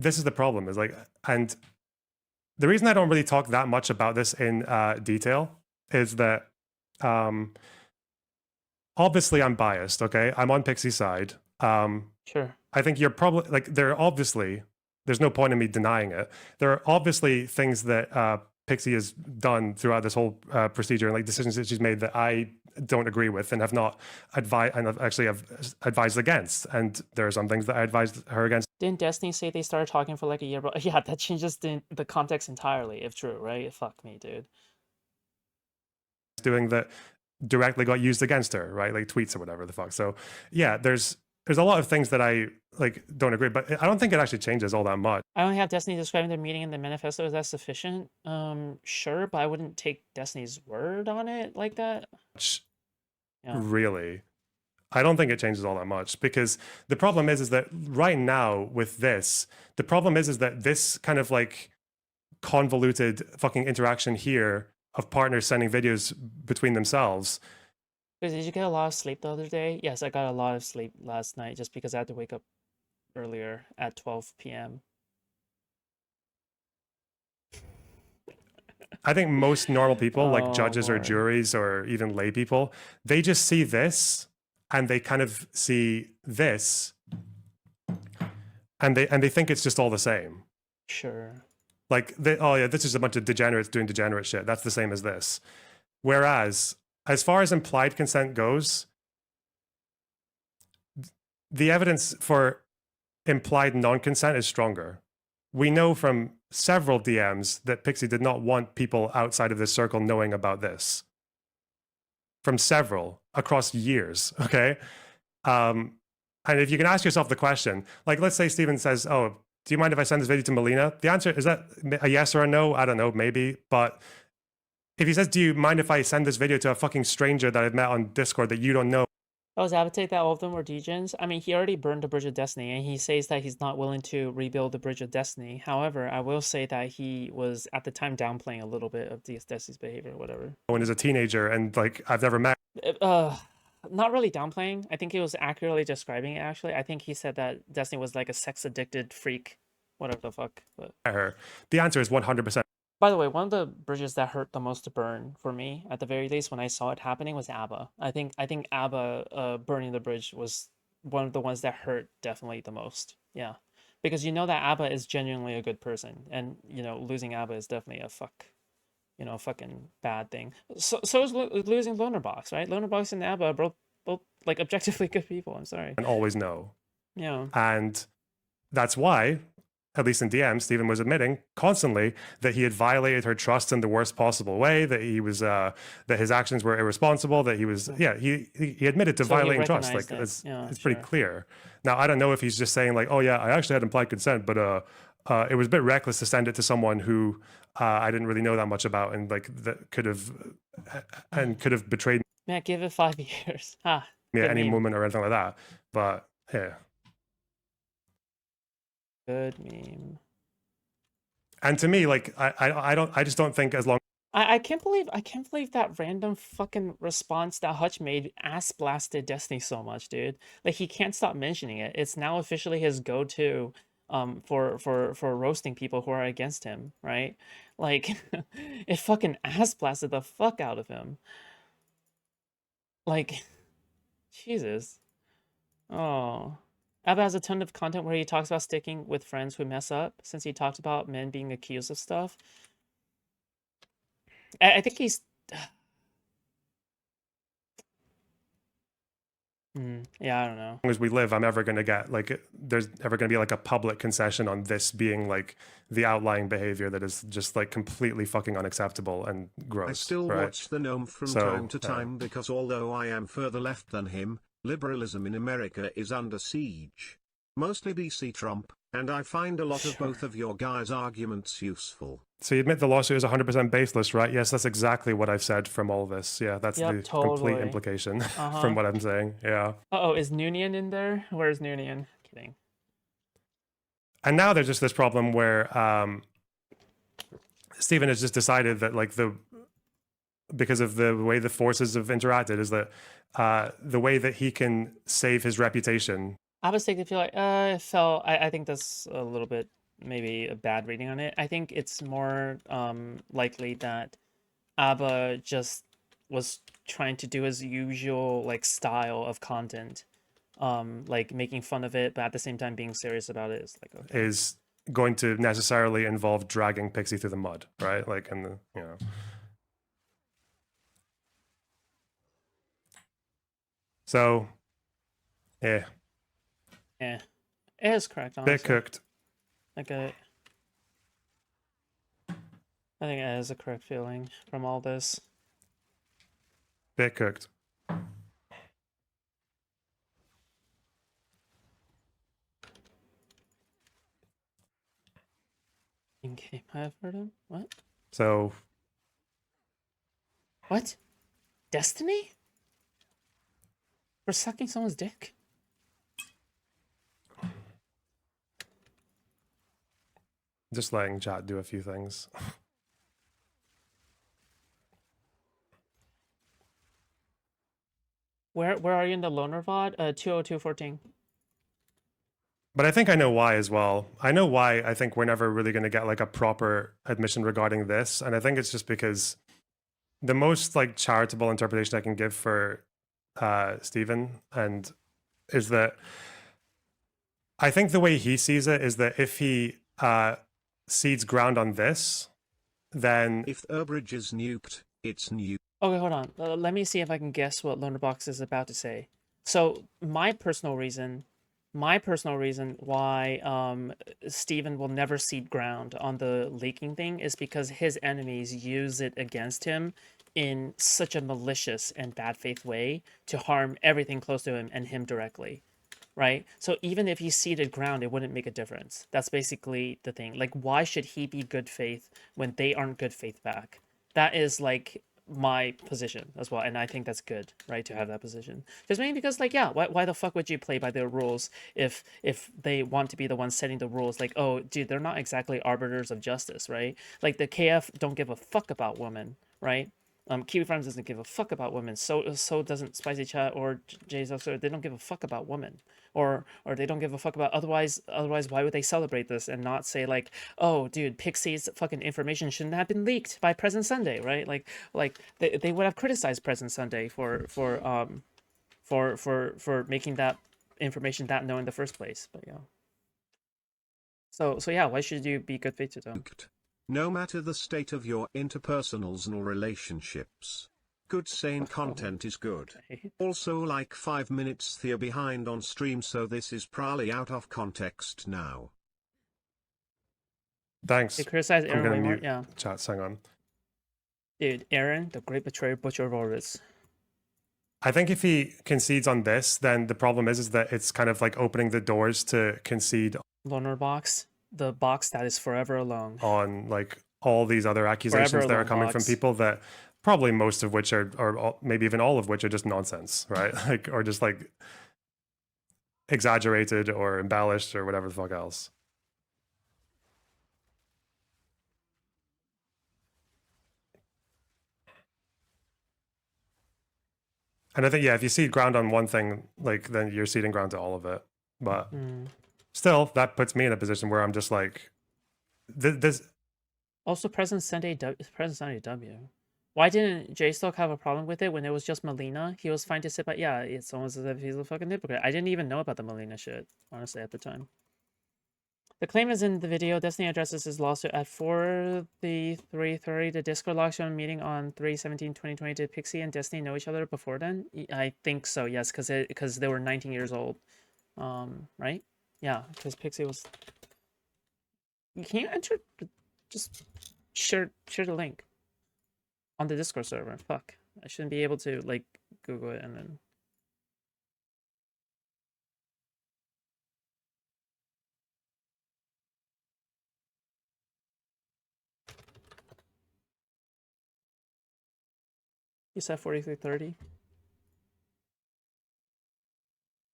this is the problem, is like, and the reason I don't really talk that much about this in detail is that obviously I'm biased, okay? I'm on Pixie's side. Sure. I think you're probably, like, there's no point in me denying it. There are obviously things that Pixie has done throughout this whole procedure, and like decisions that she's made that I don't agree with and have not advised, and have advised against. And there are some things that I advised her against. Didn't Destiny say they started talking for like a year? But yeah, that changes the context entirely, if true, right? Fuck me, dude. Doing that directly got used against her, right? Like tweets or whatever the fuck. So yeah, there's a lot of things that I like don't agree, but I don't think it actually changes all that much. I only have Destiny describing their meeting in the manifesto. Is that sufficient? Sure, but I wouldn't take Destiny's word on it like that. Yeah. Really, I don't think it changes all that much, because the problem is that right now with this, the problem is that this kind of like convoluted fucking interaction here of partners sending videos between themselves. Did you get a lot of sleep the other day? Yes, I got a lot of sleep last night just because I had to wake up earlier at 12 p.m. I think most normal people, like judges or Lord. juries or even lay people, they just see this and they kind of see this and they think it's just all the same. Sure. Like, oh yeah, this is a bunch of degenerates doing degenerate shit. That's the same as this. Whereas, as far as implied consent goes, the evidence for implied non-consent is stronger. We know from several DMs that Pixie did not want people outside of this circle knowing about this. From several across years, okay? And if you can ask yourself the question, like, let's say Steven says, oh, do you mind if I send this video to Melina? The answer is that a yes or a no? I don't know, maybe. But if he says, do you mind if I send this video to a fucking stranger that I've met on Discord that you don't know? Oh, is Avatate that all of them were degens? I mean, he already burned the Bridge of Destiny, and he says that he's not willing to rebuild the Bridge of Destiny. However, I will say that he was, at the time, downplaying a little bit of Destiny's behavior, whatever. When as a teenager, and like, I've never met. Not really downplaying. I think he was accurately describing it, actually. I think he said that Destiny was like a sex-addicted freak. Whatever the fuck. But... her. The answer is 100%. By the way, one of the bridges that hurt the most to burn for me, at the very least, when I saw it happening, was ABBA. I think ABBA burning the bridge was one of the ones that hurt definitely the most. Yeah, because you know that ABBA is genuinely a good person, and you know losing ABBA is definitely a fucking bad thing. So is losing Lonerbox, right? Lonerbox and ABBA are both like objectively good people. I'm sorry. And always know. Yeah. And that's why, at least in DM, Steven was admitting constantly that he had violated her trust in the worst possible way, that he was that his actions were irresponsible, that he was he admitted to violating trust. Like it's pretty clear. Now I don't know if he's just saying like, oh yeah, I actually had implied consent, but it was a bit reckless to send it to someone who I didn't really know that much about, and like that could have betrayed me. Yeah, give it 5 years. At any moment or anything like that. But yeah. Good meme. And to me, like I just don't think as long. I can't believe that random fucking response that Hutch made ass blasted Destiny so much, dude. Like he can't stop mentioning it. It's now officially his go-to for roasting people who are against him, right? Like it fucking ass blasted the fuck out of him. Like Jesus. Oh. Abba has a ton of content where he talks about sticking with friends who mess up, since he talked about men being accused of stuff. I think he's... yeah, I don't know. As long as we live, I'm ever going to get, like, there's ever going to be, like, a public concession on this being, like, the outlying behavior that is just, like, completely fucking unacceptable and gross. I still watch the gnome from time to time because although I am further left than him, liberalism in America is under siege. Mostly BC Trump, and I find a lot of both of your guys' arguments useful. So you admit the lawsuit is 100% baseless, right? Yes, that's exactly what I've said from all this. Yeah, that's the complete implication from what I'm saying. Yeah. Uh-oh, is Noonian in there? Where's Noonian? Kidding. And now there's just this problem where Steven has just decided that, like, because of the way the forces have interacted, is that the way that he can save his reputation. I was thinking, feel like I think that's a little bit maybe a bad reading on it. I think it's more likely that Abba just was trying to do his usual like style of content, like making fun of it, but at the same time being serious about it. It's like, okay. Is going to necessarily involve dragging Pixie through the mud, right? Like, in the, you know. So, yeah. Yeah, it is correct, honestly. Bit cooked. I get it. I think it is a correct feeling from all this. Bit cooked. In-game, I've heard him. What? So. What? Destiny? For sucking someone's dick? Just letting chat do a few things. Where are you in the loner VOD? 20214. But I think I know why as well. I know why I think we're never really going to get like a proper admission regarding this. And I think it's just because the most like charitable interpretation I can give for Stephen and is that I think the way he sees it is that if he cedes ground on this, then if Urbridge is nuked, it's nuked. Okay, hold on. Let me see if I can guess what Lonerbox is about to say. So my personal reason why Steven will never cede ground on the leaking thing is because his enemies use it against him in such a malicious and bad faith way to harm everything close to him and him directly. Right? So even if he ceded ground, it wouldn't make a difference. That's basically the thing. Like, why should he be good faith when they aren't good faith back? That is like my position as well, and I think that's good, right, to have that position. Just mainly because, like, yeah, why the fuck would you play by their rules if they want to be the ones setting the rules? Like, oh, dude, they're not exactly arbiters of justice, right? Like, the KF don't give a fuck about women, right? Kiwi Farms doesn't give a fuck about women. So doesn't Spicy Chat or Jay's also. They don't give a fuck about women, or they don't give a fuck about otherwise. Why would they celebrate this and not say like, oh, dude, Pixie's fucking information shouldn't have been leaked by Present Sunday, right? Like they would have criticized Present Sunday for making that information that known in the first place. But yeah. So yeah, why should you be good faith to them? No matter the state of your interpersonals nor relationships. Good sane content is good. Also like 5 minutes Thea behind on stream, so this is probably out of context now. Thanks. They criticize Erin way more, yeah. Chat, hang on. Dude, Erin, the great betrayer, butcher of orders. I think if he concedes on this, then the problem is that it's kind of like opening the doors to concede Lonerbox. The box that is forever alone. On like all these other accusations that are coming from people that probably most of which are, or maybe even all of which are just nonsense, right? Like, or just like exaggerated or embellished or whatever the fuck else. And I think, yeah, if you cede ground on one thing, like, then you're ceding ground to all of it. But still, that puts me in a position where I'm just like, this. Also, Present Sunday W. Why didn't J-Stock have a problem with it when it was just Melina? He was fine to sit, but yeah, it's almost as if he's a fucking hypocrite. I didn't even know about the Melina shit, honestly, at the time. The claim is in the video. Destiny addresses his lawsuit at 4:30. The Discord log shown meeting on 3/17/2020. Did Pixie and Destiny know each other before then? I think so, yes, because they were 19 years old. Right? Yeah, because Pixie was... Can you enter... Just share the link on the Discord server. Fuck. I shouldn't be able to, like, Google it and then... You said 43:30?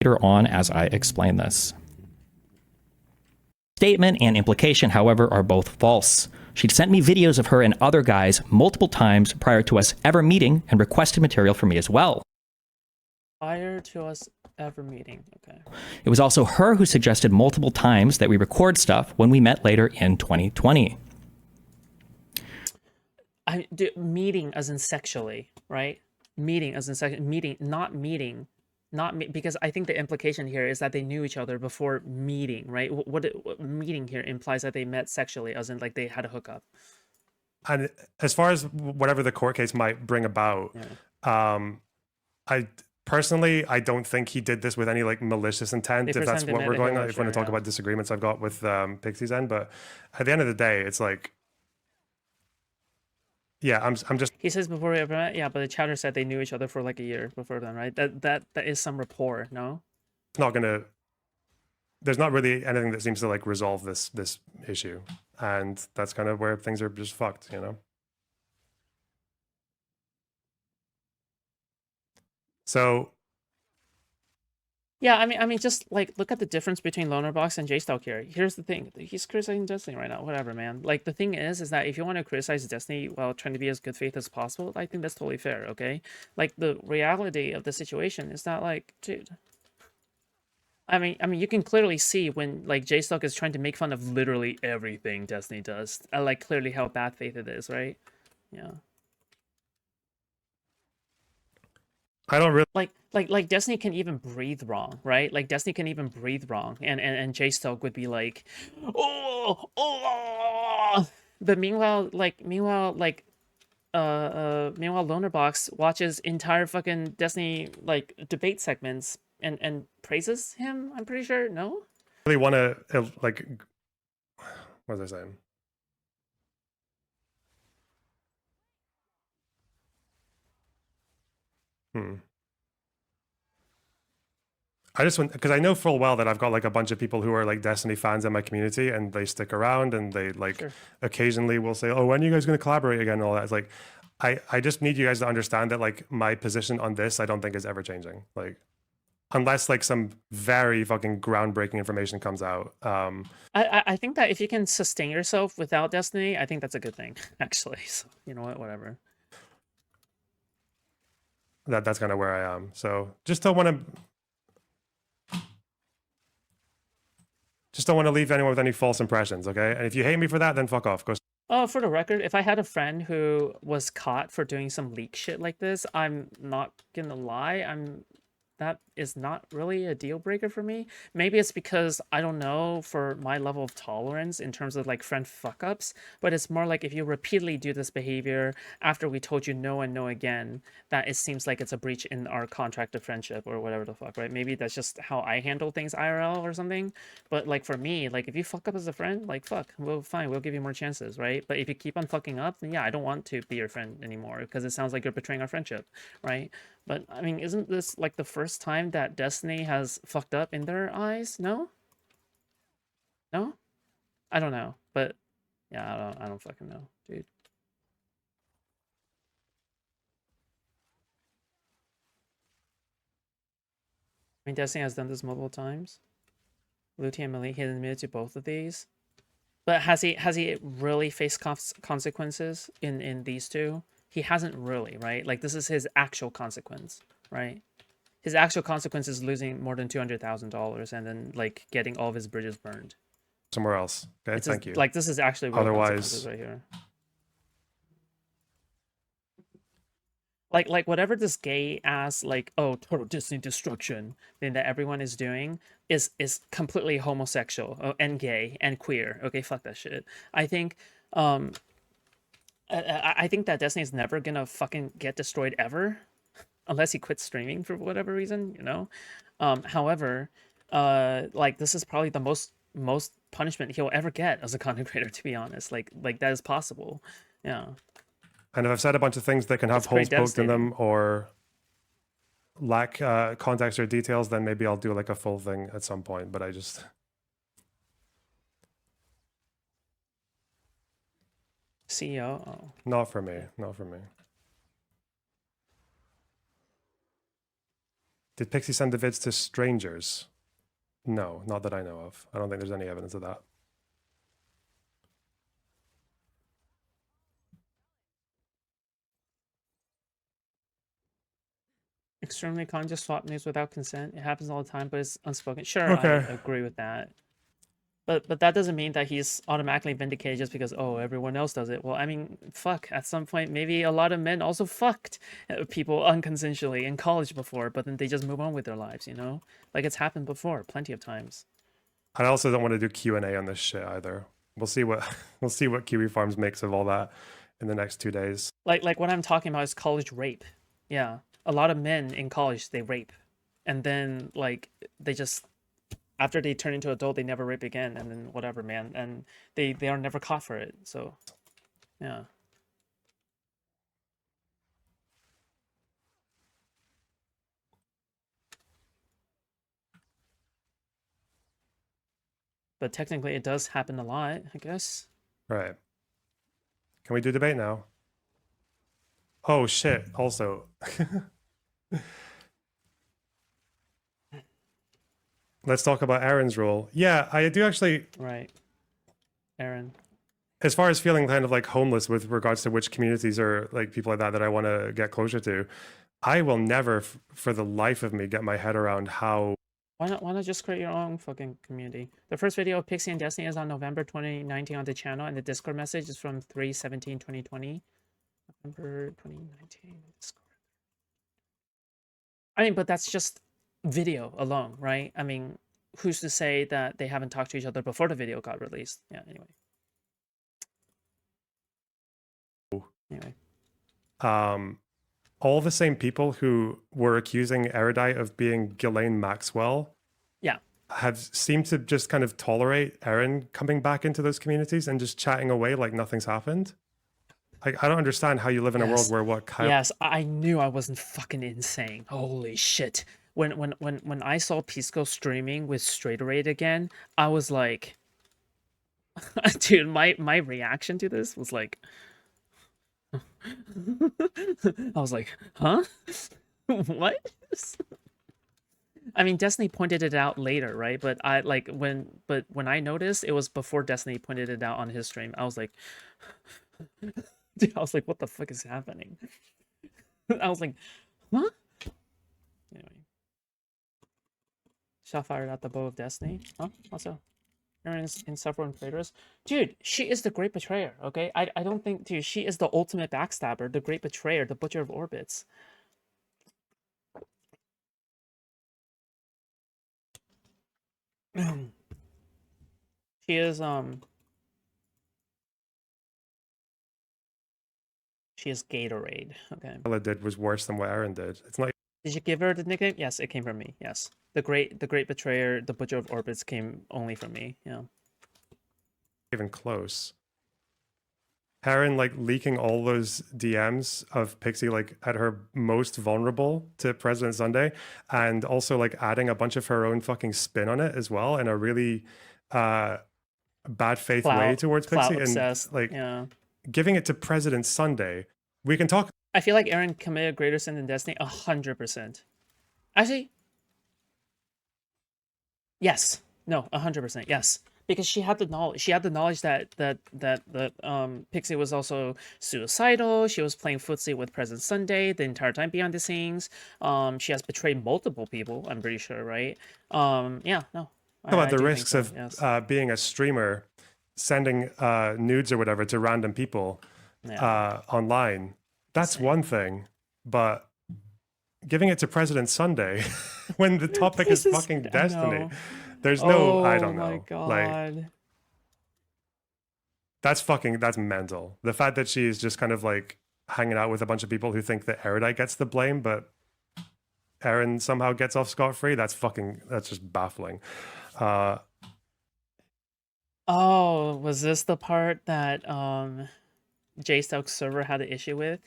Later on as I explain this. Statement and implication, however, are both false. She'd sent me videos of her and other guys multiple times prior to us ever meeting and requested material from me as well. Prior to us ever meeting. Okay. It was also her who suggested multiple times that we record stuff when we met later in 2020. Meeting as in sexually, right? Meeting as in meeting, because I think the implication here is that they knew each other before meeting, right? What meeting here implies that they met sexually, as in like they had a hookup. And as far as whatever the court case might bring about, I personally, I don't think he did this with any like malicious intent. If that's what we're going on, if we're going to talk about disagreements I've got with Pixie's end, but at the end of the day, it's like, yeah, I'm just. He says before we ever met, yeah, but the chatter said they knew each other for like a year before then, right? That is some rapport, no? It's not gonna. There's not really anything that seems to like resolve this issue, and that's kind of where things are just fucked, you know. So. Yeah, I mean, just like look at the difference between Lonerbox and J-Stock here. Here's the thing: he's criticizing Destiny right now. Whatever, man. Like the thing is that if you want to criticize Destiny while trying to be as good faith as possible, I think that's totally fair. Okay, like the reality of the situation is that, like, dude. I mean, you can clearly see when like J-Stock is trying to make fun of literally everything Destiny does, like clearly how bad faith it is, right? Yeah. I don't really like Destiny can even breathe wrong, right? Like Destiny can even breathe wrong, and J-Stoke would be like, oh. But meanwhile, Lonerbox watches entire fucking Destiny like debate segments and praises him. I'm pretty sure. No. really want to like. What was I saying? I just want, because I know full well that I've got like a bunch of people who are like Destiny fans in my community, and they stick around, and they like occasionally will say, "Oh, when are you guys going to collaborate again?" And all that. It's like, I just need you guys to understand that like my position on this, I don't think is ever changing. Like, unless like some very fucking groundbreaking information comes out. I think that if you can sustain yourself without Destiny, I think that's a good thing, actually. So you know what, whatever. That's kind of where I am. So just don't want to leave anyone with any false impressions, okay? And if you hate me for that, then fuck off. Go. Oh, for the record, if I had a friend who was caught for doing some leak shit like this, I'm not gonna lie, that is not really a deal breaker for me. Maybe it's because, I don't know, for my level of tolerance in terms of like friend fuck ups, but it's more like if you repeatedly do this behavior after we told you no and no again, that it seems like it's a breach in our contract of friendship or whatever the fuck, right? Maybe that's just how I handle things IRL or something. But like for me, like if you fuck up as a friend, like fuck, well, fine, we'll give you more chances, right? But if you keep on fucking up, then yeah, I don't want to be your friend anymore because it sounds like you're betraying our friendship, right? But I mean, isn't this like the first time that Destiny has fucked up in their eyes? No? No? I don't know. But yeah, I don't fucking know, dude. I mean, Destiny has done this multiple times. Luti and Malik had admitted to both of these. But has he really faced consequences in these two? He hasn't really, right? Like this is his actual consequence, right? His actual consequence is losing more than $200,000 and then like getting all of his bridges burned. Somewhere else. Okay, thank you. Like this is actually real consequences right here. Like whatever this gay ass like total Disney destruction thing that everyone is doing is completely homosexual and gay and queer. Okay, fuck that shit. I think I think that Destiny is never gonna fucking get destroyed ever, unless he quits streaming for whatever reason, you know. However, like this is probably the most punishment he'll ever get as a content creator, to be honest. Like that is possible. Yeah. And if I've said a bunch of things that can have holes poked in them or lack context or details, then maybe I'll do like a full thing at some point. But I just CEO. Oh. Not for me. Not for me. Did Pixie send the vids to strangers? No, not that I know of. I don't think there's any evidence of that. Extremely common to swap names without consent. It happens all the time, but it's unspoken. Sure, Okay. I agree with that. But that doesn't mean that he's automatically vindicated just because, oh, everyone else does it. Well, I mean, fuck. At some point, maybe a lot of men also fucked people unconsensually in college before, but then they just move on with their lives, you know? Like, it's happened before, plenty of times. I also don't want to do Q&A on this shit either. We'll see what Kiwi Farms makes of all that in the next 2 days. Like what I'm talking about is college rape. Yeah. A lot of men in college, they rape. And then, like, they just... After they turn into adult, they never rape again, and then whatever, man. And they are never caught for it, so... Yeah. But technically, it does happen a lot, I guess. Right. Can we do debate now? Oh shit, also. Let's talk about Erin's role. Yeah, I do actually... Right. Erin. As far as feeling kind of like homeless with regards to which communities or like people like that I want to get closer to, I will never, for the life of me, get my head around how... Why not just create your own fucking community? The first video of Pixie and Destiny is on November 2019 on the channel, and the Discord message is from 3/17/2020. November 2019 Discord. I mean, but that's just video alone, right? I mean, who's to say that they haven't talked to each other before the video got released? Yeah, anyway. All the same people who were accusing Erudite of being Ghislaine Maxwell Yeah. have seemed to just kind of tolerate Erin coming back into those communities and just chatting away like nothing's happened. Like, I don't understand how you live in a world where what Kyle... Yes, I knew I wasn't fucking insane. Holy shit. When I saw Pisco streaming with Straight Raid again, I was like... Dude, my reaction to this was like... I was like, huh? What? I mean, Destiny pointed it out later, right? But when I noticed, it was before Destiny pointed it out on his stream. I was like... Dude, I was like, what the fuck is happening? I was like, huh? Anyway. Shot fired at the bow of destiny. Huh? What's up? Erin's insufferable and traitorous. Dude, she is the great betrayer, okay? I don't think, dude, she is the ultimate backstabber, the great betrayer, the butcher of orbits. She is, She is Gatorade. Okay. Kyle did was worse than what Erin did. It's not Did you give her the nickname? Yes, it came from me. Yes. The great betrayer, the butcher of orbits came only from me. Yeah. even close. Erin like leaking all those DMs of Pixie like at her most vulnerable to President Sunday, and also like adding a bunch of her own fucking spin on it as well in a really bad faith way towards Pixie, obsessed. And like yeah. giving it to President Sunday. We can talk. I feel like Erin committed greater sin than Destiny 100%. Actually, yes. No, 100%. Yes. Because she had the knowledge. She had the knowledge that Pixie was also suicidal. She was playing footsie with President Sunday the entire time behind the scenes. She has betrayed multiple people. I'm pretty sure, right? Yeah, no. About the risks of being a streamer, sending nudes or whatever to random people online. That's one thing, but giving it to President Sunday when the topic is fucking Destiny. There's no, I don't know. Oh my God. Like, that's mental. The fact that she's just kind of like hanging out with a bunch of people who think that Erudite gets the blame, but Erin somehow gets off scot-free, that's just baffling. Oh, was this the part that J-Stoke's server had an issue with?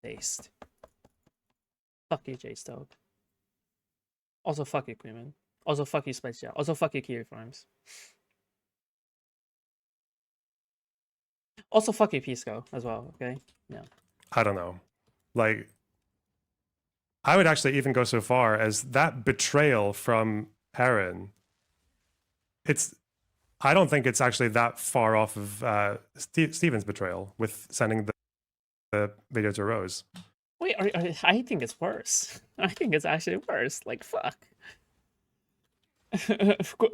Based. Fuck you, J-Stoke. Also, fuck you, Queeman. Also, fuck you, Spice Jow. Also, fuck you, Kiwi Farms. Also, fuck you, Pisco, as well, okay? Yeah. I don't know. Like, I would actually even go so far as that betrayal from Erin. I don't think it's actually that far off of Steven's betrayal with sending the video to Rose. Wait, I think it's worse. I think it's actually worse. Like, fuck.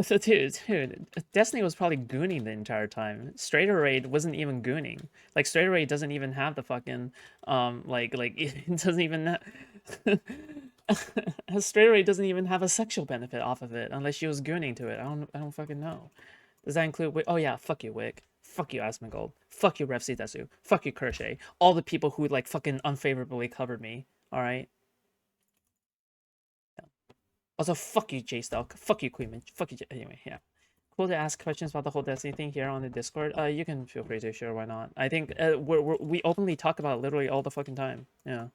So, dude, Destiny was probably gooning the entire time. Straighter Raid wasn't even gooning. Like, Straighter Raid doesn't even have the fucking, like it doesn't even. Straighter Raid doesn't even have a sexual benefit off of it unless she was gooning to it. I don't fucking know. Does that include? Oh yeah, fuck you, Wick. Fuck you, Asmongold. Fuck you, Ref Desu. Fuck you, Kershay. All the people who like fucking unfavorably covered me. All right. Also, fuck you, J-Stalk. Fuck you, Queenman. Fuck you, anyway, yeah. Cool to ask questions about the whole Destiny thing here on the Discord. You can feel free to, sure, why not? I think we openly talk about it literally all the fucking time. Yeah.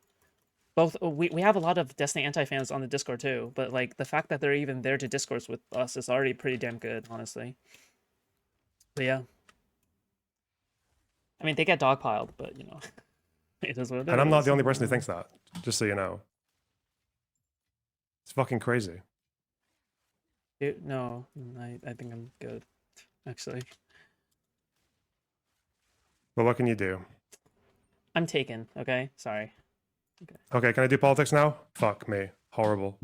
Both, we have a lot of Destiny anti-fans on the Discord too, but like the fact that they're even there to discourse with us is already pretty damn good, honestly. But yeah. I mean, they get dogpiled, but you know, it is what it is. And I'm not the only person who thinks that, just so you know. It's fucking crazy. No, I think I'm good, actually. Well, what can you do? I'm taken, okay? Sorry. Okay, can I do politics now? Fuck me. Horrible.